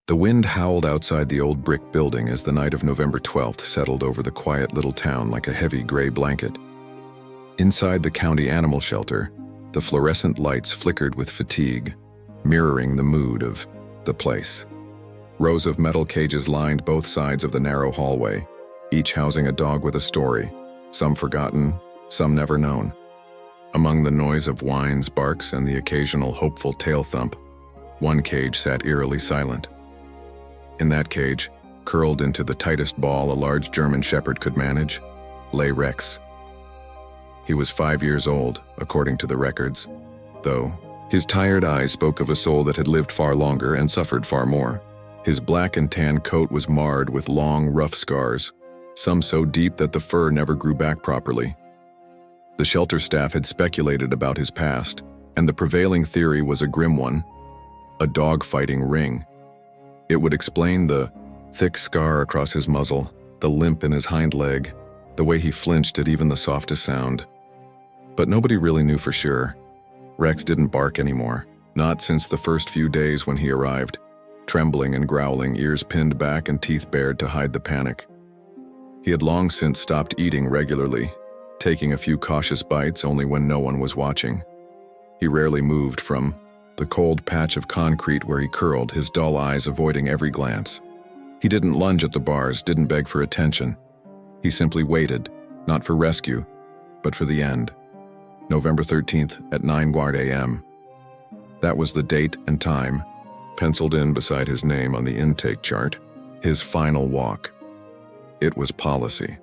The wind howled outside the old brick building as the night of November 12th settled over the quiet little town like a heavy gray blanket. Inside the county animal shelter, the fluorescent lights flickered with fatigue, mirroring the mood of the place. Rows of metal cages lined both sides of the narrow hallway, each housing a dog with a story, some forgotten, some never known. Among the noise of whines, barks, and the occasional hopeful tail thump, one cage sat eerily silent. In that cage, curled into the tightest ball a large German shepherd could manage, lay Rex. He was 5 years old, according to the records, though his tired eyes spoke of a soul that had lived far longer and suffered far more. His black and tan coat was marred with long, rough scars, some so deep that the fur never grew back properly. The shelter staff had speculated about his past, and the prevailing theory was a grim one: a dog-fighting ring. It would explain the thick scar across his muzzle, the limp in his hind leg, the way he flinched at even the softest sound. But nobody really knew for sure. Rex didn't bark anymore, not since the first few days when he arrived, trembling and growling, ears pinned back and teeth bared to hide the panic. He had long since stopped eating regularly, taking a few cautious bites only when no one was watching. He rarely moved from the cold patch of concrete where he curled, his dull eyes avoiding every glance. He didn't lunge at the bars, didn't beg for attention. He simply waited, not for rescue, but for the end. November 13th at 9 a.m. That was the date and time, penciled in beside his name on the intake chart, his final walk. It was policy.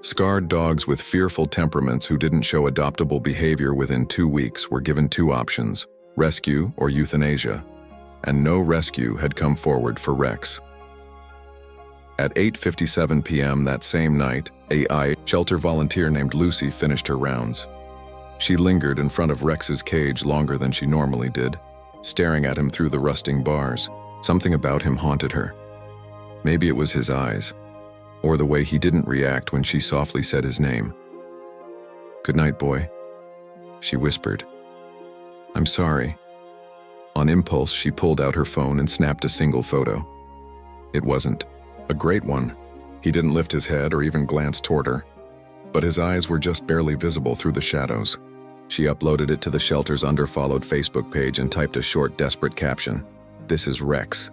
Scarred dogs with fearful temperaments who didn't show adoptable behavior within 2 weeks were given two options: rescue or euthanasia, and no rescue had come forward for Rex. At 8:57 p.m. that same night, a shelter volunteer named Lucy finished her rounds. She lingered in front of Rex's cage longer than she normally did, staring at him through the rusting bars. Something about him haunted her. Maybe it was his eyes, or the way he didn't react when she softly said his name. "Good night, boy," she whispered. "I'm sorry." On impulse, she pulled out her phone and snapped a single photo. It wasn't a great one. He didn't lift his head or even glance toward her, but his eyes were just barely visible through the shadows. She uploaded it to the shelter's underfollowed Facebook page and typed a short, desperate caption. "This is Rex,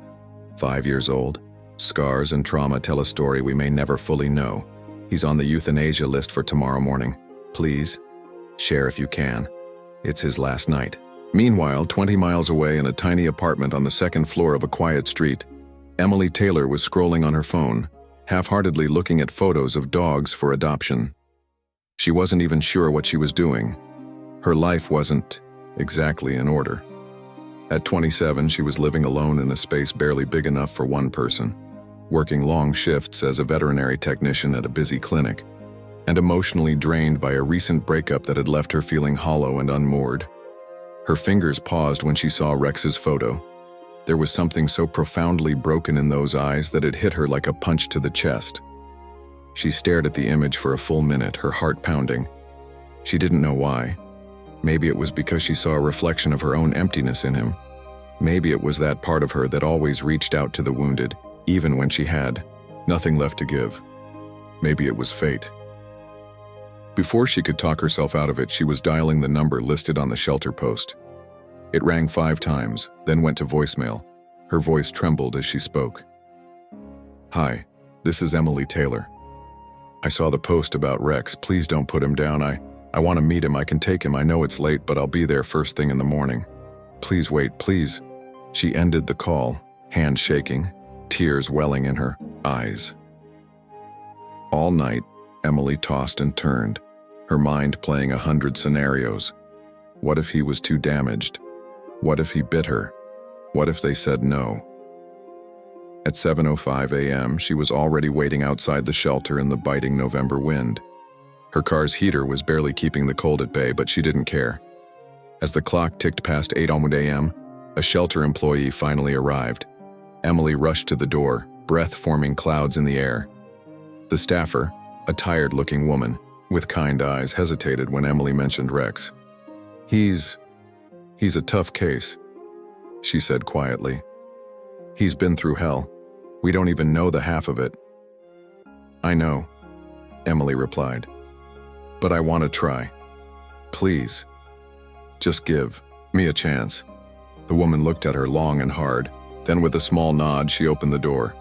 5 years old. Scars and trauma tell a story we may never fully know. He's on the euthanasia list for tomorrow morning. Please, share if you can. It's his last night." Meanwhile, 20 miles away in a tiny apartment on the second floor of a quiet street, Emily Taylor was scrolling on her phone, half-heartedly looking at photos of dogs for adoption. She wasn't even sure what she was doing. Her life wasn't exactly in order. At 27, she was living alone in a space barely big enough for one person, working long shifts as a veterinary technician at a busy clinic, and emotionally drained by a recent breakup that had left her feeling hollow and unmoored. Her fingers paused when she saw Rex's photo. There was something so profoundly broken in those eyes that it hit her like a punch to the chest. She stared at the image for a full minute, her heart pounding. She didn't know why. Maybe it was because she saw a reflection of her own emptiness in him. Maybe it was that part of her that always reached out to the wounded, even when she had nothing left to give. Maybe it was fate. Before she could talk herself out of it, she was dialing the number listed on the shelter post. It rang 5 times, then went to voicemail. Her voice trembled as she spoke. "Hi, this is Emily Taylor. I saw the post about Rex. Please don't put him down. I want to meet him. I can take him. I know it's late, but I'll be there first thing in the morning. Please wait, please." She ended the call, hands shaking, tears welling in her eyes. All night, Emily tossed and turned, her mind playing 100 scenarios. What if he was too damaged? What if he bit her? What if they said no? At 7:05 a.m., she was already waiting outside the shelter in the biting November wind. Her car's heater was barely keeping the cold at bay, but she didn't care. As the clock ticked past 8 a.m., a shelter employee finally arrived. Emily rushed to the door, breath forming clouds in the air. The staffer, a tired-looking woman with kind eyes, hesitated when Emily mentioned Rex. He's a tough case," she said quietly. He's been through hell. We don't even know the half of it." "I know," Emily replied. "But I want to try. Please, just give me a chance." The woman looked at her long and hard. Then with a small nod, she opened the door.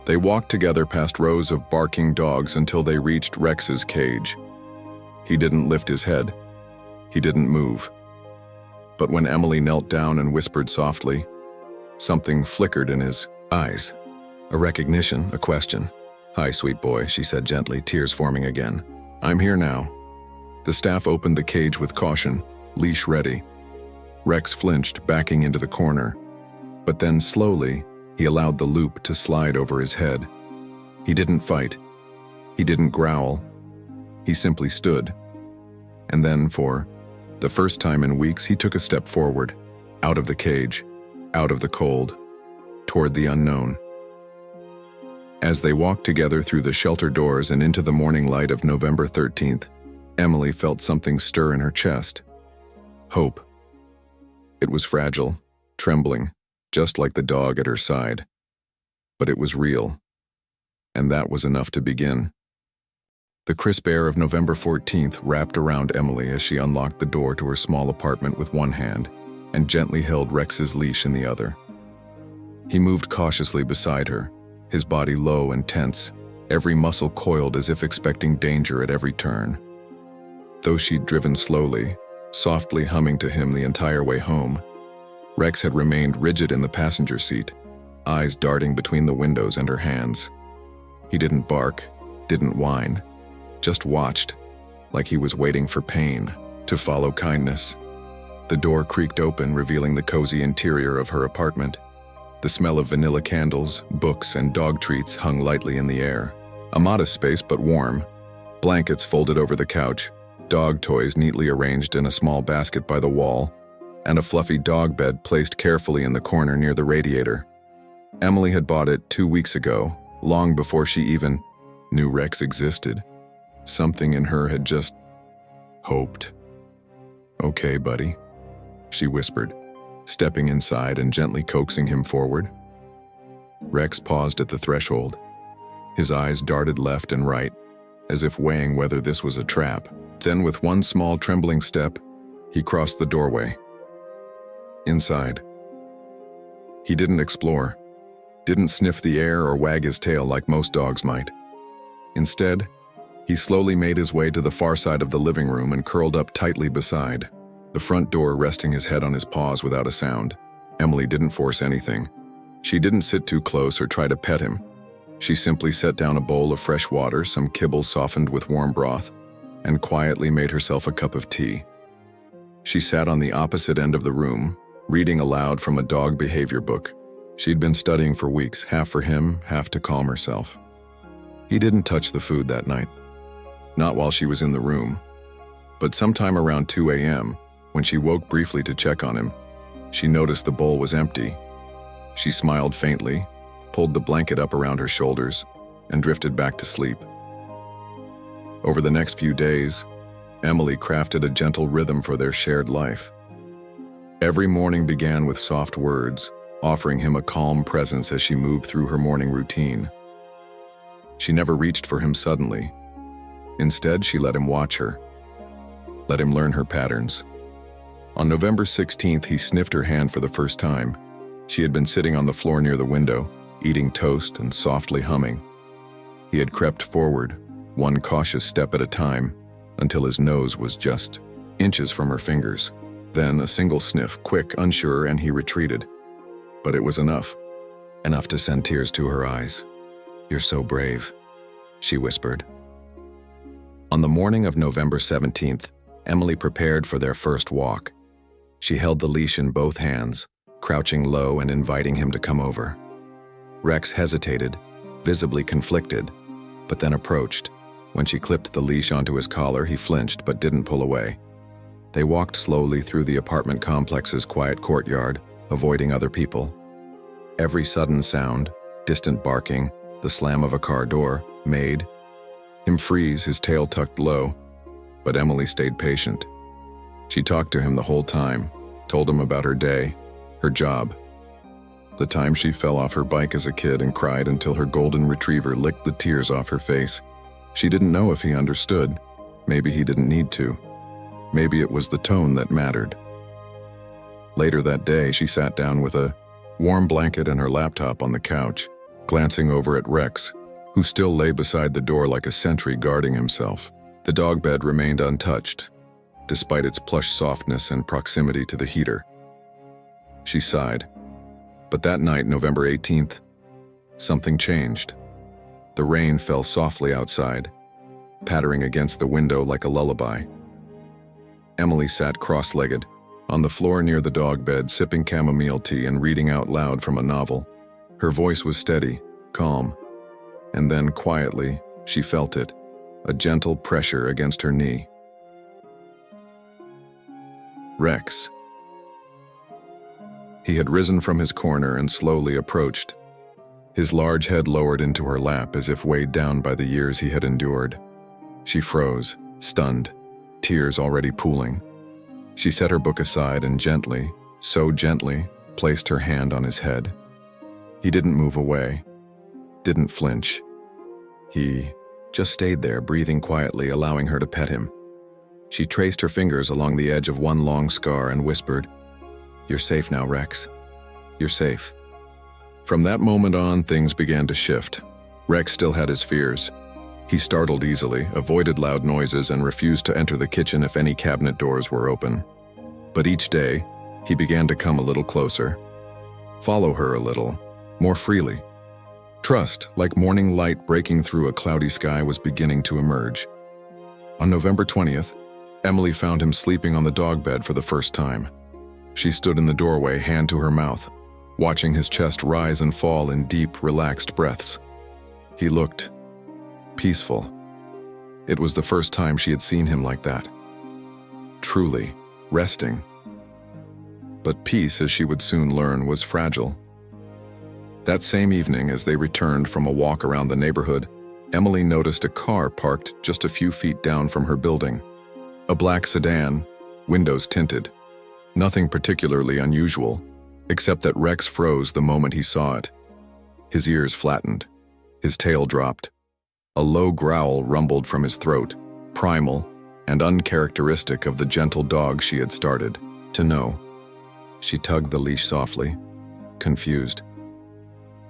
They walked together past rows of barking dogs until they reached Rex's cage. He didn't lift his head. He didn't move. But when Emily knelt down and whispered softly, something flickered in his eyes. A recognition, a question. "Hi, sweet boy," she said gently, tears forming again. "I'm here now." The staff opened the cage with caution, leash ready. Rex flinched, backing into the corner. But then slowly, he allowed the loop to slide over his head. He didn't fight. He didn't growl. He simply stood. And then, for the first time in weeks, he took a step forward, out of the cage, out of the cold, toward the unknown. As they walked together through the shelter doors and into the morning light of November 13th, Emily felt something stir in her chest. Hope. It was fragile, trembling, just like the dog at her side. But it was real. And that was enough to begin. The crisp air of November 14th wrapped around Emily as she unlocked the door to her small apartment with one hand and gently held Rex's leash in the other. He moved cautiously beside her, his body low and tense, every muscle coiled as if expecting danger at every turn. Though she'd driven slowly, softly humming to him the entire way home, Rex had remained rigid in the passenger seat, eyes darting between the windows and her hands. He didn't bark, didn't whine, just watched, like he was waiting for pain to follow kindness. The door creaked open, revealing the cozy interior of her apartment. The smell of vanilla candles, books, and dog treats hung lightly in the air. A modest space but warm. Blankets folded over the couch, dog toys neatly arranged in a small basket by the wall, and a fluffy dog bed placed carefully in the corner near the radiator. Emily had bought it 2 weeks ago, long before she even knew Rex existed. Something in her had just hoped. "Okay, buddy," she whispered, stepping inside and gently coaxing him forward. Rex paused at the threshold. His eyes darted left and right, as if weighing whether this was a trap. Then with one small trembling step, he crossed the doorway. Inside. He didn't explore, didn't sniff the air or wag his tail like most dogs might. Instead, he slowly made his way to the far side of the living room and curled up tightly beside, the front door resting his head on his paws without a sound. Emily didn't force anything. She didn't sit too close or try to pet him. She simply set down a bowl of fresh water, some kibble softened with warm broth, and quietly made herself a cup of tea. She sat on the opposite end of the room, reading aloud from a dog behavior book. She'd been studying for weeks, half for him, half to calm herself. He didn't touch the food that night. Not while she was in the room. But sometime around 2 a.m., when she woke briefly to check on him, she noticed the bowl was empty. She smiled faintly, pulled the blanket up around her shoulders, and drifted back to sleep. Over the next few days, Emily crafted a gentle rhythm for their shared life. Every morning began with soft words, offering him a calm presence as she moved through her morning routine. She never reached for him suddenly. Instead, she let him watch her, let him learn her patterns. On November 16th, he sniffed her hand for the first time. She had been sitting on the floor near the window, eating toast and softly humming. He had crept forward, one cautious step at a time, until his nose was just inches from her fingers. Then a single sniff, quick, unsure, and he retreated. But it was enough to send tears to her eyes. "You're so brave," she whispered. On the morning of November 17th, Emily prepared for their first walk. She held the leash in both hands, crouching low and inviting him to come over. Rex hesitated, visibly conflicted, but then approached. When she clipped the leash onto his collar, he flinched but didn't pull away. They walked slowly through the apartment complex's quiet courtyard, avoiding other people. Every sudden sound, distant barking, the slam of a car door, made him freeze, his tail tucked low. But Emily stayed patient. She talked to him the whole time, told him about her day, her job, The time she fell off her bike as a kid and cried until her golden retriever licked the tears off her face. She didn't know if he understood. Maybe he didn't need to. Maybe it was the tone that mattered. Later that day, she sat down with a warm blanket and her laptop on the couch, glancing over at Rex, who still lay beside the door like a sentry guarding himself. The dog bed remained untouched, despite its plush softness and proximity to the heater. She sighed. But that night, November 18th, something changed. The rain fell softly outside, pattering against the window like a lullaby. Emily sat cross-legged, on the floor near the dog bed, sipping chamomile tea and reading out loud from a novel. Her voice was steady, calm, and then, quietly, she felt it, a gentle pressure against her knee. Rex. He had risen from his corner and slowly approached, his large head lowered into her lap as if weighed down by the years he had endured. She froze, stunned, tears already pooling. She set her book aside and gently, so gently, placed her hand on his head. He didn't move away, didn't flinch. He just stayed there, breathing quietly, allowing her to pet him. She traced her fingers along the edge of one long scar and whispered, "You're safe now, Rex. You're safe." From that moment on, things began to shift. Rex still had his fears. He startled easily, avoided loud noises, and refused to enter the kitchen if any cabinet doors were open. But each day, he began to come a little closer, follow her a little, more freely. Trust, like morning light breaking through a cloudy sky, was beginning to emerge. On November 20th, Emily found him sleeping on the dog bed for the first time. She stood in the doorway, hand to her mouth, watching his chest rise and fall in deep, relaxed breaths. He looked peaceful. It was the first time she had seen him like that. Truly, resting. But peace, as she would soon learn, was fragile. That same evening, as they returned from a walk around the neighborhood, Emily noticed a car parked just a few feet down from her building. A black sedan, windows tinted. Nothing particularly unusual, except that Rex froze the moment he saw it. His ears flattened, his tail dropped. A low growl rumbled from his throat, primal and uncharacteristic of the gentle dog she had started to know. She tugged the leash softly, confused.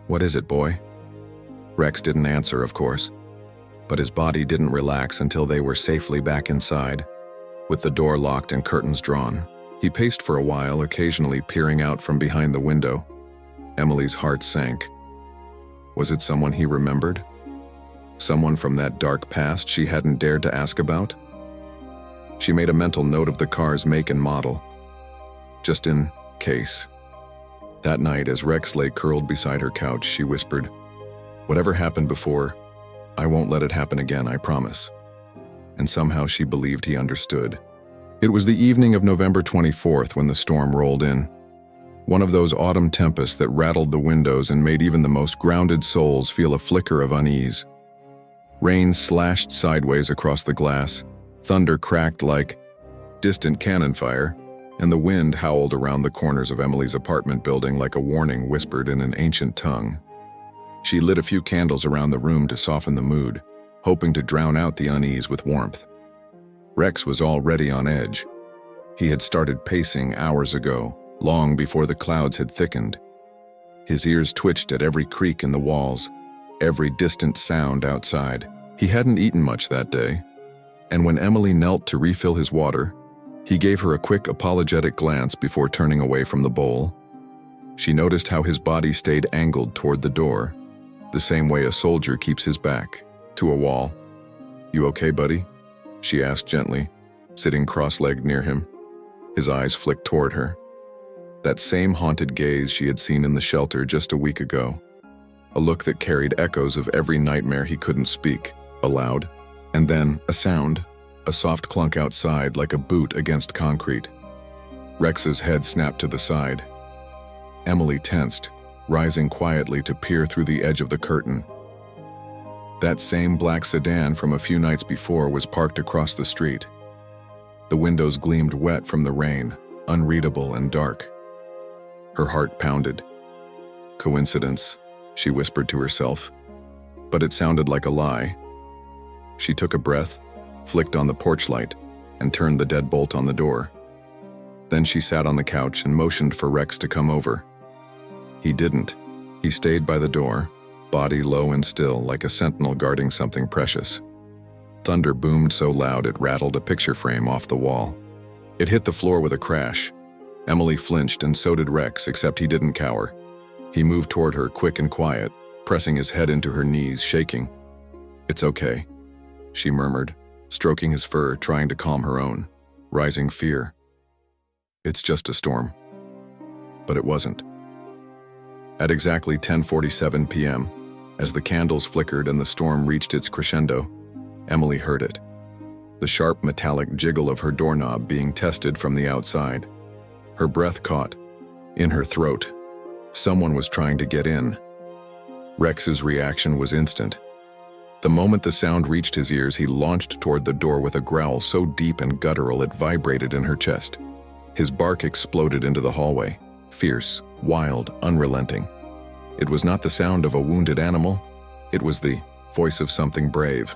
"What is it, boy?" Rex didn't answer, of course, but his body didn't relax until they were safely back inside, with the door locked and curtains drawn. He paced for a while, occasionally peering out from behind the window. Emily's heart sank. Was it someone he remembered? Someone from that dark past she hadn't dared to ask about? She made a mental note of the car's make and model, just in case. That night, as Rex lay curled beside her couch, she whispered, "Whatever happened before, I won't let it happen again, I promise." And somehow she believed he understood. It was the evening of November 24th when the storm rolled in. One of those autumn tempests that rattled the windows and made even the most grounded souls feel a flicker of unease. Rain slashed sideways across the glass, thunder cracked like distant cannon fire, and the wind howled around the corners of Emily's apartment building like a warning whispered in an ancient tongue. She lit a few candles around the room to soften the mood, hoping to drown out the unease with warmth. Rex was already on edge. He had started pacing hours ago, long before the clouds had thickened. His ears twitched at every creak in the walls, every distant sound outside. He hadn't eaten much that day, and when Emily knelt to refill his water, he gave her a quick, apologetic glance before turning away from the bowl. She noticed how his body stayed angled toward the door, the same way a soldier keeps his back to a wall. "You okay, buddy?" she asked gently, sitting cross-legged near him. His eyes flicked toward her. That same haunted gaze she had seen in the shelter just a week ago. A look that carried echoes of every nightmare he couldn't speak aloud. And then a sound, a soft clunk outside like a boot against concrete. Rex's head snapped to the side. Emily tensed, rising quietly to peer through the edge of the curtain. That same black sedan from a few nights before was parked across the street. The windows gleamed wet from the rain, unreadable and dark. Her heart pounded. Coincidence, she whispered to herself. But it sounded like a lie. She took a breath, flicked on the porch light, and turned the deadbolt on the door. Then she sat on the couch and motioned for Rex to come over. He didn't. He stayed by the door, body low and still like a sentinel guarding something precious. Thunder boomed so loud it rattled a picture frame off the wall. It hit the floor with a crash. Emily flinched and so did Rex, except he didn't cower. He moved toward her, quick and quiet, pressing his head into her knees, shaking. "It's okay," she murmured, stroking his fur, trying to calm her own rising fear. "It's just a storm." But it wasn't. At exactly 10:47 p.m., as the candles flickered and the storm reached its crescendo, Emily heard it. The sharp metallic jiggle of her doorknob being tested from the outside. Her breath caught in her throat. Someone was trying to get in. Rex's reaction was instant. The moment the sound reached his ears, he launched toward the door with a growl so deep and guttural it vibrated in her chest. His bark exploded into the hallway, fierce, wild, unrelenting. It was not the sound of a wounded animal. It was the voice of something brave.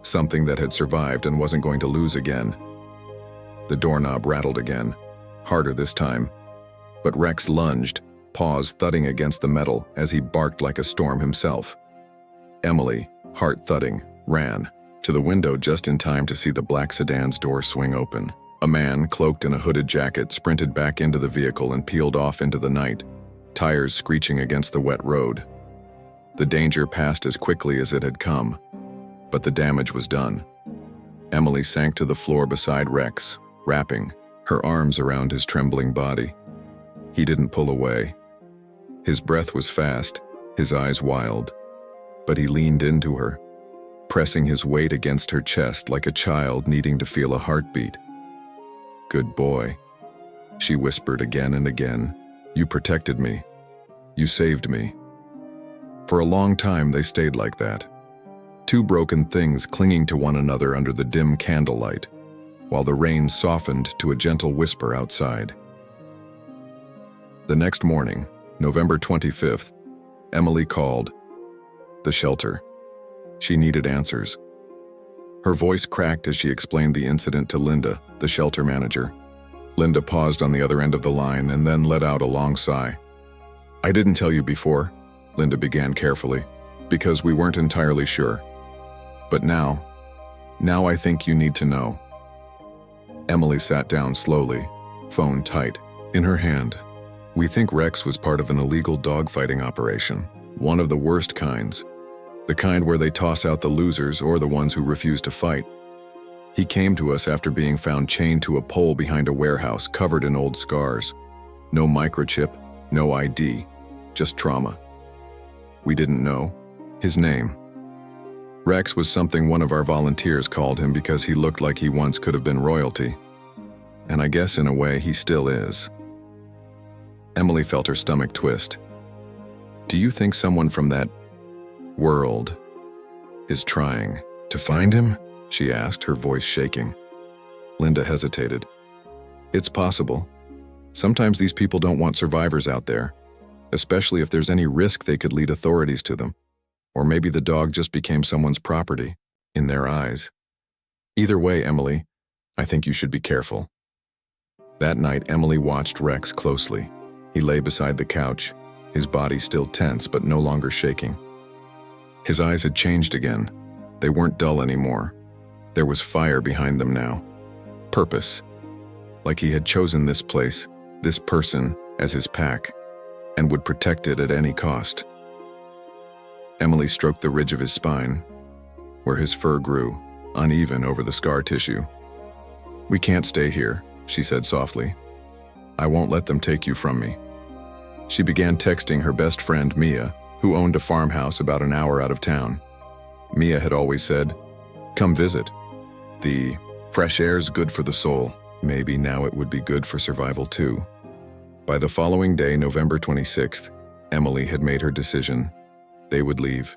Something that had survived and wasn't going to lose again. The doorknob rattled again, harder this time. But Rex lunged, paws thudding against the metal as he barked like a storm himself. Emily, heart thudding, ran to the window just in time to see the black sedan's door swing open. A man, cloaked in a hooded jacket, sprinted back into the vehicle and peeled off into the night, tires screeching against the wet road. The danger passed as quickly as it had come, but the damage was done. Emily sank to the floor beside Rex, wrapping her arms around his trembling body. He didn't pull away. His breath was fast, his eyes wild, but he leaned into her, pressing his weight against her chest like a child needing to feel a heartbeat. "Good boy," she whispered again and again. "You protected me. You saved me." For a long time they stayed like that. Two broken things clinging to one another under the dim candlelight, while the rain softened to a gentle whisper outside. The next morning, November 25th, Emily called the shelter. She needed answers. Her voice cracked as she explained the incident to Linda, the shelter manager. Linda paused on the other end of the line and then let out a long sigh. "I didn't tell you before," Linda began carefully, "because we weren't entirely sure. But now I think you need to know." Emily sat down slowly, phone tight in her hand. "We think Rex was part of an illegal dogfighting operation, one of the worst kinds. The kind where they toss out the losers or the ones who refuse to fight. He came to us after being found chained to a pole behind a warehouse covered in old scars. No microchip, no ID, just trauma. We didn't know his name. Rex was something one of our volunteers called him because he looked like he once could have been royalty. And I guess in a way he still is." Emily felt her stomach twist. "Do you think someone from that world is trying to find him?" she asked, her voice shaking. Linda hesitated. "It's possible. Sometimes these people don't want survivors out there, especially if there's any risk they could lead authorities to them. Or maybe the dog just became someone's property, in their eyes. Either way, Emily, I think you should be careful." That night, Emily watched Rex closely. He lay beside the couch, his body still tense but no longer shaking. His eyes had changed again. They weren't dull anymore. There was fire behind them now. Purpose. Like he had chosen this place, this person, as his pack, and would protect it at any cost. Emily stroked the ridge of his spine, where his fur grew, uneven over the scar tissue. "We can't stay here," she said softly. "I won't let them take you from me." She began texting her best friend, Mia, who owned a farmhouse about an hour out of town. Mia had always said, "Come visit. The fresh air's good for the soul." Maybe now it would be good for survival too. By the following day, November 26th, Emily had made her decision. They would leave.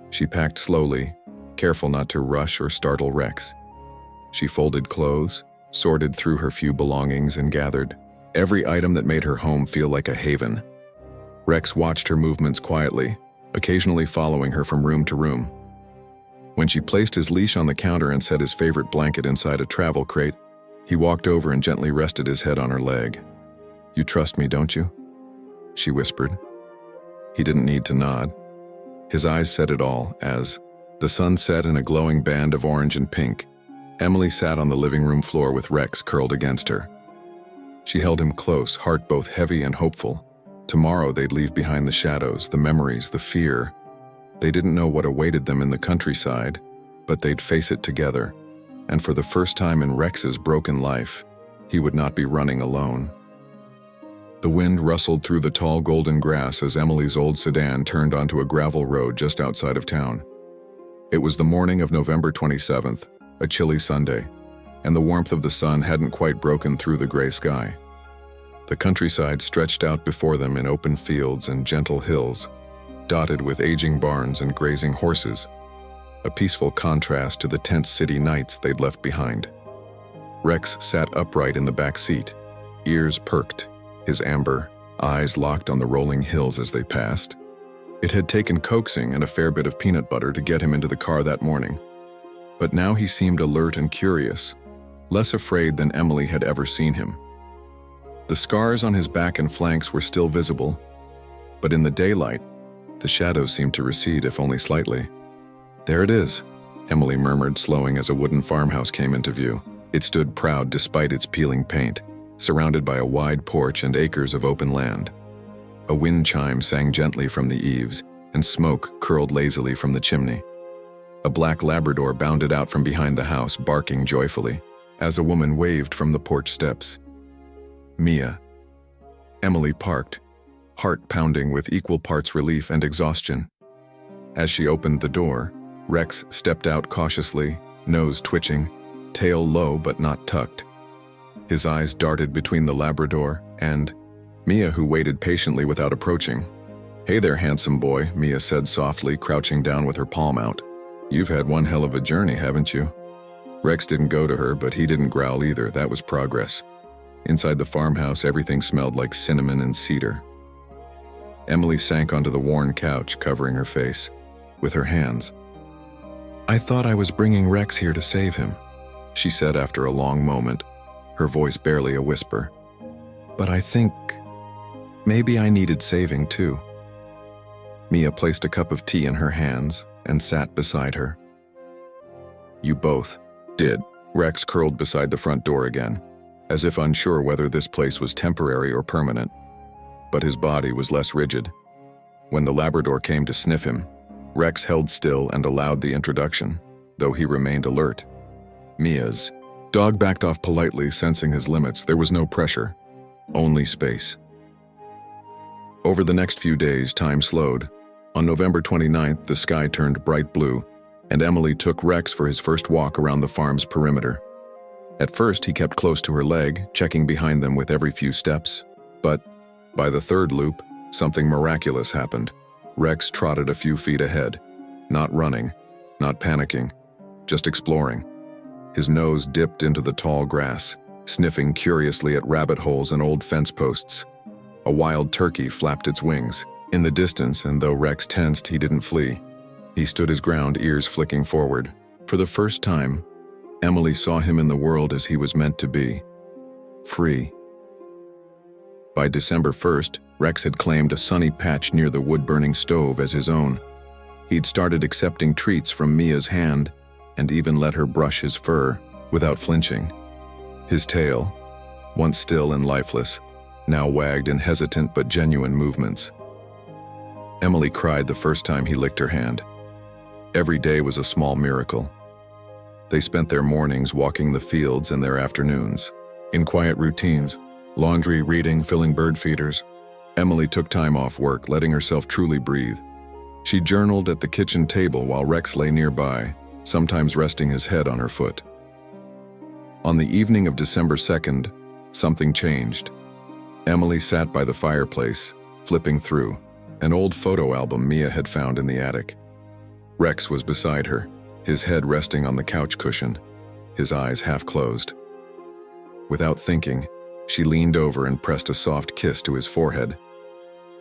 She packed slowly, careful not to rush or startle Rex. She folded clothes, sorted through her few belongings, and gathered every item that made her home feel like a haven. Rex watched her movements quietly, occasionally following her from room to room. When she placed his leash on the counter and set his favorite blanket inside a travel crate, he walked over and gently rested his head on her leg. "You trust me, don't you?" she whispered. He didn't need to nod. His eyes said it all as the sun set in a glowing band of orange and pink. Emily sat on the living room floor with Rex curled against her. She held him close, heart both heavy and hopeful. Tomorrow they'd leave behind the shadows, the memories, the fear. They didn't know what awaited them in the countryside, but they'd face it together. And for the first time in Rex's broken life, he would not be running alone. The wind rustled through the tall golden grass as Emily's old sedan turned onto a gravel road just outside of town. It was the morning of November 27th, a chilly Sunday, and the warmth of the sun hadn't quite broken through the gray sky. The countryside stretched out before them in open fields and gentle hills, dotted with aging barns and grazing horses, a peaceful contrast to the tense city nights they'd left behind. Rex sat upright in the back seat, ears perked, his amber eyes locked on the rolling hills as they passed. It had taken coaxing and a fair bit of peanut butter to get him into the car that morning. But now he seemed alert and curious, less afraid than Emily had ever seen him. The scars on his back and flanks were still visible, but in the daylight, the shadows seemed to recede, if only slightly. "There it is," Emily murmured, slowing as a wooden farmhouse came into view. It stood proud despite its peeling paint, surrounded by a wide porch and acres of open land. A wind chime sang gently from the eaves, and smoke curled lazily from the chimney. A black Labrador bounded out from behind the house, barking joyfully, as a woman waved from the porch steps. "Mia." Emily parked, heart pounding with equal parts relief and exhaustion. As she opened the door, Rex stepped out cautiously, nose twitching, tail low but not tucked. His eyes darted between the Labrador and Mia, who waited patiently without approaching. "Hey there, handsome boy," Mia said softly, crouching down with her palm out. "You've had one hell of a journey, haven't you?" Rex didn't go to her, but he didn't growl either. That was progress. Inside the farmhouse, everything smelled like cinnamon and cedar. Emily sank onto the worn couch, covering her face with her hands. "I thought I was bringing Rex here to save him," she said after a long moment, her voice barely a whisper. "But I think maybe I needed saving too." Mia placed a cup of tea in her hands and sat beside her. "You both did." Rex curled beside the front door again, as if unsure whether this place was temporary or permanent. But his body was less rigid. When the Labrador came to sniff him, Rex held still and allowed the introduction, though he remained alert. Mia's dog backed off politely, sensing his limits. There was no pressure, only space. Over the next few days, time slowed. On November 29th, the sky turned bright blue, and Emily took Rex for his first walk around the farm's perimeter. At first, he kept close to her leg, checking behind them with every few steps. But by the third loop, something miraculous happened. Rex trotted a few feet ahead, not running, not panicking, just exploring. His nose dipped into the tall grass, sniffing curiously at rabbit holes and old fence posts. A wild turkey flapped its wings in the distance, and though Rex tensed, he didn't flee. He stood his ground, ears flicking forward. For the first time, Emily saw him in the world as he was meant to be, free. By December 1st, Rex had claimed a sunny patch near the wood-burning stove as his own. He'd started accepting treats from Mia's hand, and even let her brush his fur without flinching. His tail, once still and lifeless, now wagged in hesitant but genuine movements. Emily cried the first time he licked her hand. Every day was a small miracle. They spent their mornings walking the fields and their afternoons in quiet routines, laundry, reading, filling bird feeders. Emily took time off work, letting herself truly breathe. She journaled at the kitchen table while Rex lay nearby, sometimes resting his head on her foot. On the evening of December 2nd, something changed. Emily sat by the fireplace, flipping through an old photo album Mia had found in the attic. Rex was beside her, his head resting on the couch cushion, his eyes half closed. Without thinking, she leaned over and pressed a soft kiss to his forehead.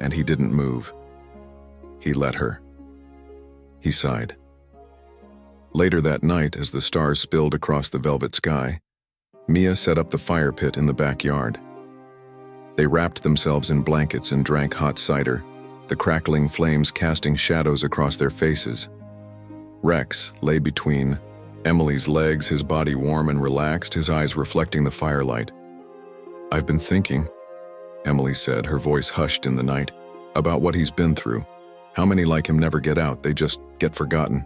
and he didn't move. He let her. He sighed. Later that night, as the stars spilled across the velvet sky, Mia set up the fire pit in the backyard. They wrapped themselves in blankets and drank hot cider, the crackling flames casting shadows across their faces. Rex lay between Emily's legs, his body warm and relaxed, his eyes reflecting the firelight. "I've been thinking," Emily said, her voice hushed in the night, "about what he's been through. How many like him never get out, they just get forgotten."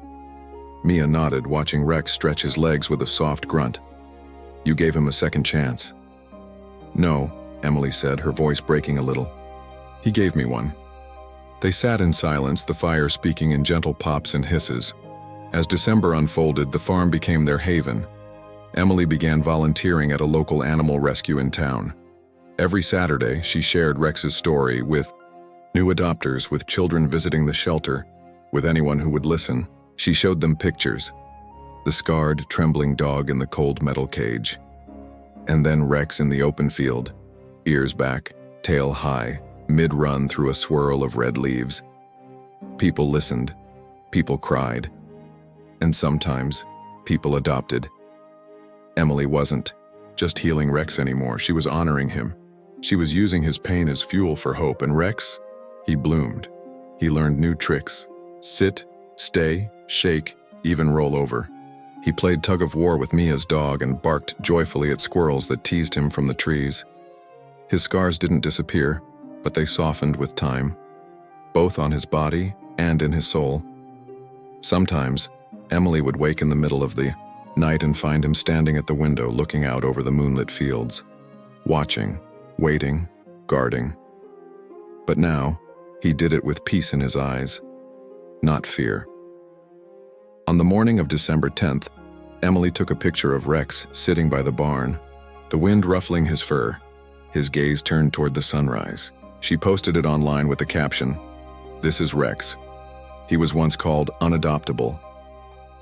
Mia nodded, watching Rex stretch his legs with a soft grunt. "You gave him a second chance." "No," Emily said, her voice breaking a little. "He gave me one." They sat in silence, the fire speaking in gentle pops and hisses. As December unfolded, the farm became their haven. Emily began volunteering at a local animal rescue in town. Every Saturday, she shared Rex's story with new adopters, with children visiting the shelter, with anyone who would listen. She showed them pictures, the scarred, trembling dog in the cold metal cage, and then Rex in the open field, ears back, tail high, mid-run through a swirl of red leaves. People listened, people cried, and sometimes people adopted. Emily wasn't just healing Rex anymore, she was honoring him. She was using his pain as fuel for hope, and Rex, he bloomed. He learned new tricks: sit, stay, shake, even roll over. He played tug-of-war with Mia's dog and barked joyfully at squirrels that teased him from the trees. His scars didn't disappear, but they softened with time, both on his body and in his soul. Sometimes, Emily would wake in the middle of the night and find him standing at the window looking out over the moonlit fields, watching, waiting, guarding. But now, he did it with peace in his eyes, not fear. On the morning of December 10th, Emily took a picture of Rex sitting by the barn, the wind ruffling his fur, his gaze turned toward the sunrise. She posted it online with the caption, "This is Rex. He was once called unadoptable.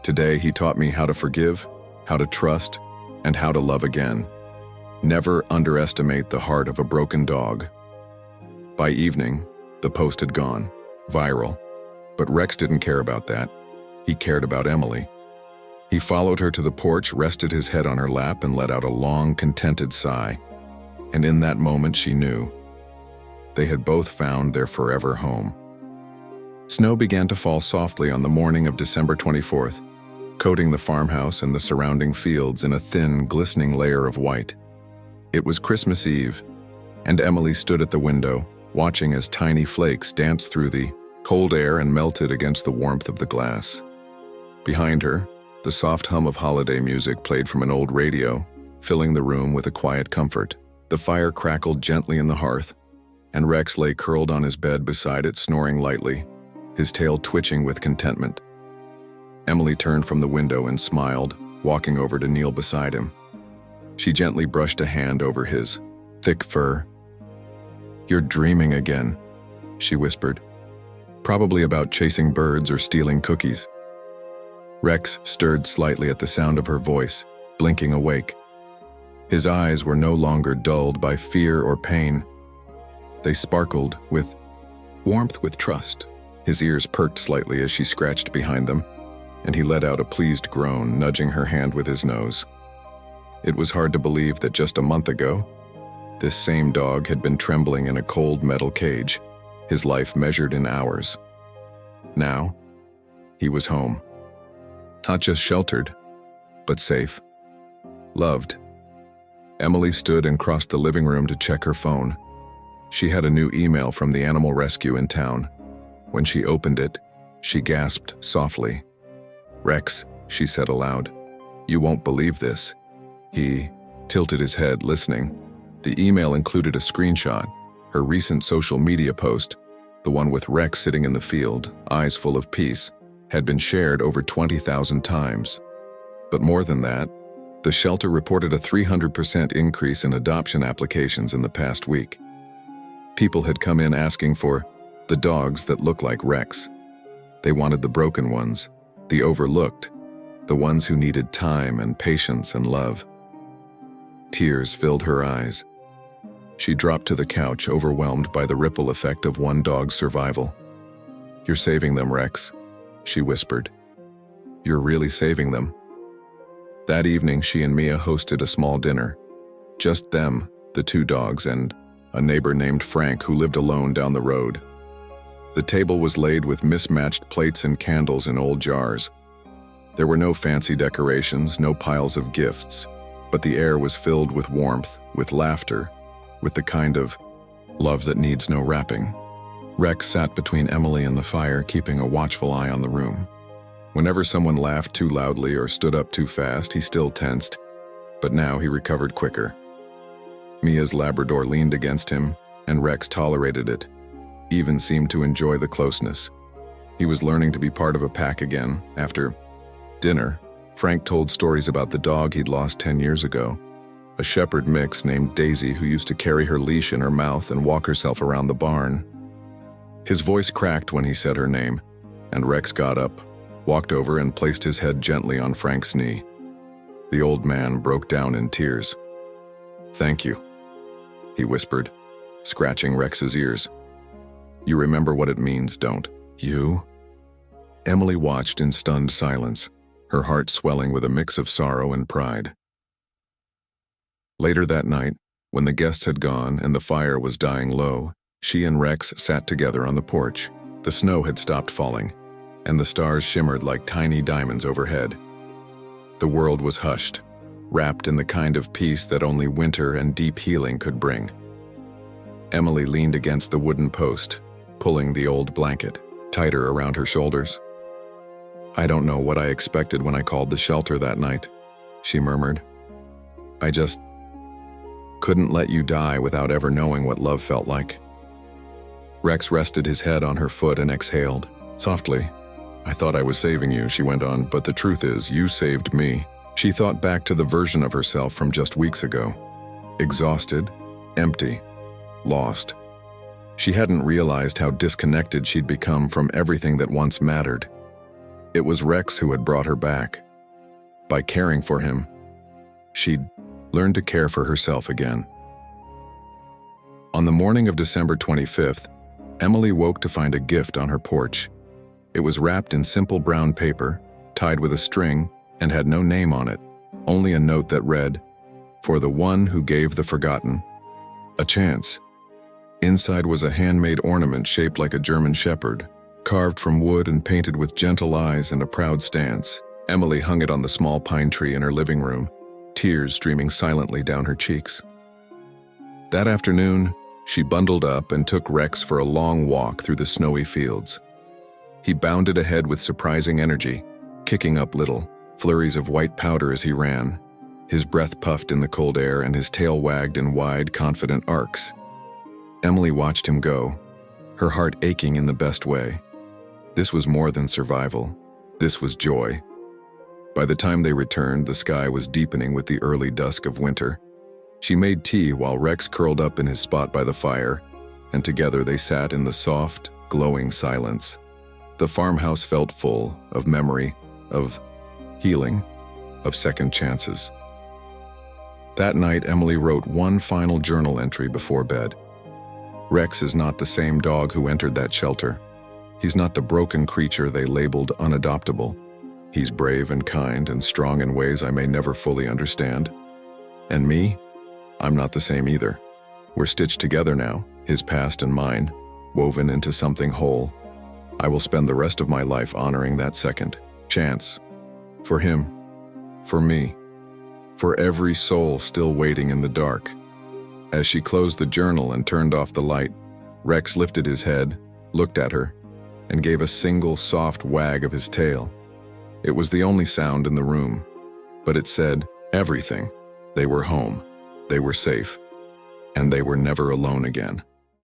Today he taught me how to forgive, how to trust, and how to love again. Never underestimate the heart of a broken dog." By evening, the post had gone viral, but Rex didn't care about that. He cared about Emily. He followed her to the porch, rested his head on her lap, and let out a long, contented sigh. And in that moment, she knew they had both found their forever home. Snow began to fall softly on the morning of December 24th, coating the farmhouse and the surrounding fields in a thin, glistening layer of white. It was Christmas Eve, and Emily stood at the window, watching as tiny flakes danced through the cold air and melted against the warmth of the glass. Behind her, the soft hum of holiday music played from an old radio, filling the room with a quiet comfort. The fire crackled gently in the hearth, and Rex lay curled on his bed beside it, snoring lightly, his tail twitching with contentment. Emily turned from the window and smiled, walking over to kneel beside him. She gently brushed a hand over his thick fur. "You're dreaming again," she whispered. "Probably about chasing birds or stealing cookies." Rex stirred slightly at the sound of her voice, blinking awake. His eyes were no longer dulled by fear or pain. They sparkled with warmth, with trust. His ears perked slightly as she scratched behind them, and he let out a pleased groan, nudging her hand with his nose. It was hard to believe that just a month ago, this same dog had been trembling in a cold metal cage, his life measured in hours. Now, he was home. Not just sheltered, but safe. Loved. Emily stood and crossed the living room to check her phone. She had a new email from the animal rescue in town. When she opened it, she gasped softly. "Rex," she said aloud, "you won't believe this." He tilted his head, listening. The email included a screenshot, her recent social media post, the one with Rex sitting in the field, eyes full of peace, had been shared over 20,000 times. But more than that, the shelter reported a 300% increase in adoption applications in the past week. People had come in asking for the dogs that look like Rex. They wanted the broken ones, the overlooked, the ones who needed time and patience and love. Tears filled her eyes. She dropped to the couch, overwhelmed by the ripple effect of one dog's survival. "You're saving them, Rex," she whispered. "You're really saving them." That evening, she and Mia hosted a small dinner. Just them, the two dogs, and a neighbor named Frank who lived alone down the road. The table was laid with mismatched plates and candles in old jars. There were no fancy decorations, no piles of gifts, but the air was filled with warmth, with laughter, with the kind of love that needs no wrapping. Rex sat between Emily and the fire, keeping a watchful eye on the room. Whenever someone laughed too loudly or stood up too fast, he still tensed, but now he recovered quicker. Mia's Labrador leaned against him, and Rex tolerated it, even seemed to enjoy the closeness. He was learning to be part of a pack again. After dinner, Frank told stories about the dog he'd lost 10 years ago, a shepherd mix named Daisy who used to carry her leash in her mouth and walk herself around the barn. His voice cracked when he said her name, and Rex got up, walked over and placed his head gently on Frank's knee. The old man broke down in tears. "Thank you," he whispered, scratching Rex's ears. "You remember what it means, don't you?" Emily watched in stunned silence, her heart swelling with a mix of sorrow and pride. Later that night, when the guests had gone and the fire was dying low, she and Rex sat together on the porch. The snow had stopped falling, and the stars shimmered like tiny diamonds overhead. The world was hushed, wrapped in the kind of peace that only winter and deep healing could bring. Emily leaned against the wooden post, pulling the old blanket tighter around her shoulders. "I don't know what I expected when I called the shelter that night," she murmured. "I just couldn't let you die without ever knowing what love felt like." Rex rested his head on her foot and exhaled softly. "I thought I was saving you," she went on, "but the truth is, you saved me." She thought back to the version of herself from just weeks ago. Exhausted, empty, lost. She hadn't realized how disconnected she'd become from everything that once mattered. It was Rex who had brought her back. By caring for him, she'd learned to care for herself again. On the morning of December 25th, Emily woke to find a gift on her porch. It was wrapped in simple brown paper, tied with a string, and had no name on it, only a note that read, "For the one who gave the forgotten a chance." Inside was a handmade ornament shaped like a German shepherd, carved from wood and painted with gentle eyes and a proud stance. Emily hung it on the small pine tree in her living room, tears streaming silently down her cheeks. That afternoon, she bundled up and took Rex for a long walk through the snowy fields. He bounded ahead with surprising energy, kicking up little flurries of white powder as he ran. His breath puffed in the cold air and his tail wagged in wide, confident arcs. Emily watched him go, her heart aching in the best way. This was more than survival. This was joy. By the time they returned, the sky was deepening with the early dusk of winter. She made tea while Rex curled up in his spot by the fire, and together they sat in the soft, glowing silence. The farmhouse felt full of memory, of healing, of second chances. That night, Emily wrote one final journal entry before bed. Rex is not the same dog who entered that shelter. He's not the broken creature they labeled unadoptable. He's brave and kind and strong in ways I may never fully understand. And me? I'm not the same either. We're stitched together now, his past and mine, woven into something whole. I will spend the rest of my life honoring that second chance. For him, for me, for every soul still waiting in the dark. As she closed the journal and turned off the light, Rex lifted his head, looked at her, and gave a single soft wag of his tail. It was the only sound in the room, but it said everything. They were home, they were safe, and they were never alone again.